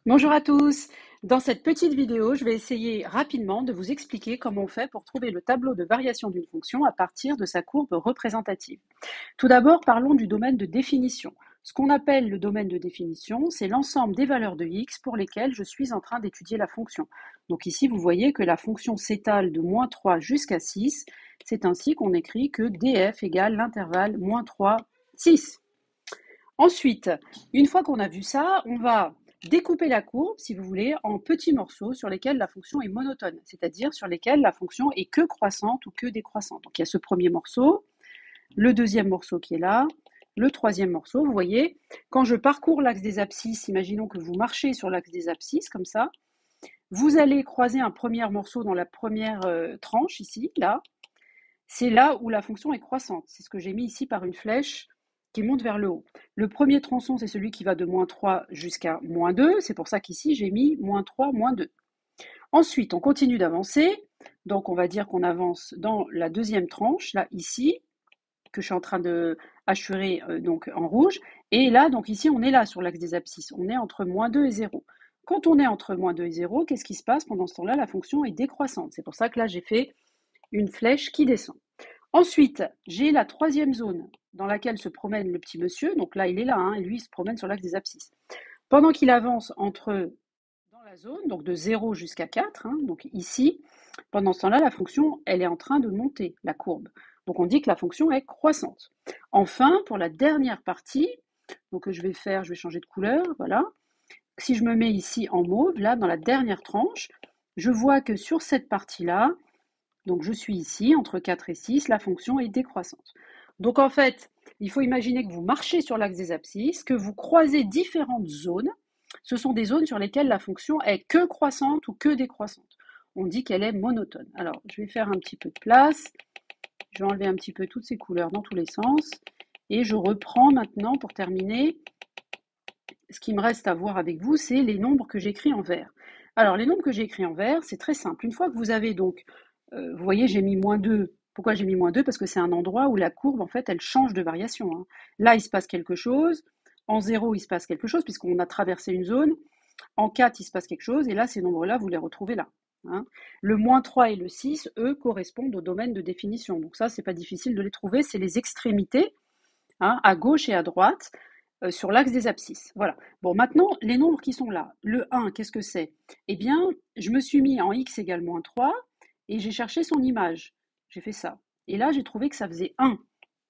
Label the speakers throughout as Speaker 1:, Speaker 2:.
Speaker 1: Bonjour à tous. Dans cette petite vidéo, je vais essayer rapidement de vous expliquer comment on fait pour trouver le tableau de variation d'une fonction à partir de sa courbe représentative. Tout d'abord, parlons du domaine de définition. Ce qu'on appelle le domaine de définition, c'est l'ensemble des valeurs de x pour lesquelles je suis en train d'étudier la fonction. Donc ici, vous voyez que la fonction s'étale de -3 jusqu'à 6. C'est ainsi qu'on écrit que df égale l'intervalle -3, 6. Ensuite, une fois qu'on a vu ça, on va découper la courbe, si vous voulez, en petits morceaux sur lesquels la fonction est monotone, c'est-à-dire sur lesquels la fonction est que croissante ou que décroissante. Donc il y a ce premier morceau, le deuxième morceau qui est là, le troisième morceau. Vous voyez, quand je parcours l'axe des abscisses, imaginons que vous marchez sur l'axe des abscisses, comme ça, vous allez croiser un premier morceau dans la première tranche, ici, là. C'est là où la fonction est croissante. C'est ce que j'ai mis ici par une flèche qui monte vers le haut. Le premier tronçon, c'est celui qui va de -3 jusqu'à -2. C'est pour ça qu'ici, j'ai mis -3, -2. Ensuite, on continue d'avancer. Donc, on va dire qu'on avance dans la deuxième tranche, là, ici, que je suis en train de hachurer donc en rouge. Et là, donc ici, on est là sur l'axe des abscisses. On est entre -2 et 0. Quand on est entre -2 et 0, qu'est-ce qui se passe? Pendant ce temps-là, la fonction est décroissante. C'est pour ça que là, j'ai fait une flèche qui descend. Ensuite, j'ai la troisième zone dans laquelle se promène le petit monsieur. Donc là, il est là, et lui, il se promène sur l'axe des abscisses. Pendant qu'il avance dans la zone, donc de 0 jusqu'à 4, donc ici, pendant ce temps-là, la fonction, elle est en train de monter, la courbe. Donc on dit que la fonction est croissante. Enfin, pour la dernière partie, donc je vais changer de couleur, voilà. Si je me mets ici en mauve, là, dans la dernière tranche, je vois que sur cette partie-là, donc je suis ici, entre 4 et 6, la fonction est décroissante. Donc en fait, il faut imaginer que vous marchez sur l'axe des abscisses, que vous croisez différentes zones. Ce sont des zones sur lesquelles la fonction est que croissante ou que décroissante. On dit qu'elle est monotone. Alors, je vais faire un petit peu de place. Je vais enlever un petit peu toutes ces couleurs dans tous les sens. Et je reprends maintenant, pour terminer, ce qui me reste à voir avec vous, c'est les nombres que j'écris en vert. Alors, les nombres que j'ai écrits en vert, c'est très simple. Une fois que vous avez donc, vous voyez, j'ai mis -2. Pourquoi j'ai mis -2? Parce que c'est un endroit où la courbe, en fait, elle change de variation. Là, il se passe quelque chose. En 0, il se passe quelque chose, puisqu'on a traversé une zone. En 4, il se passe quelque chose. Et là, ces nombres-là, vous les retrouvez là. Le -3 et le 6, eux, correspondent au domaine de définition. Donc ça, c'est pas difficile de les trouver. C'est les extrémités, à gauche et à droite, sur l'axe des abscisses. Voilà. Bon, maintenant, les nombres qui sont là. Le 1, qu'est-ce que c'est? Eh bien, je me suis mis en x égale -3 et j'ai cherché son image. J'ai fait ça. Et là, j'ai trouvé que ça faisait 1,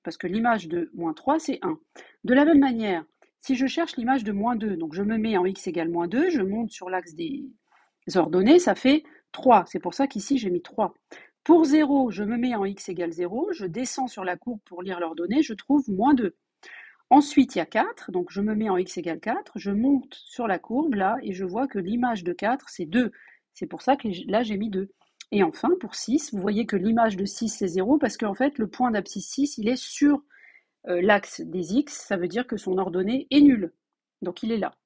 Speaker 1: parce que l'image de -3, c'est 1. De la même manière, si je cherche l'image de -2, donc je me mets en x égale -2, je monte sur l'axe des ordonnées, ça fait 3. C'est pour ça qu'ici, j'ai mis 3. Pour 0, je me mets en x égale 0, je descends sur la courbe pour lire l'ordonnée, je trouve -2. Ensuite, il y a 4, donc je me mets en x égale 4, je monte sur la courbe là et je vois que l'image de 4, c'est 2. C'est pour ça que là, j'ai mis 2. Et enfin, pour 6, vous voyez que l'image de 6, c'est 0 parce qu'en fait, le point d'abscisse 6, il est sur l'axe des x, ça veut dire que son ordonnée est nulle. Donc il est là.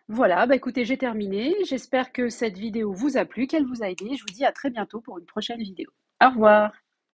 Speaker 1: Voilà, bah écoutez, j'ai terminé. J'espère que cette vidéo vous a plu, qu'elle vous a aidé. Je vous dis à très bientôt pour une prochaine vidéo. Au revoir.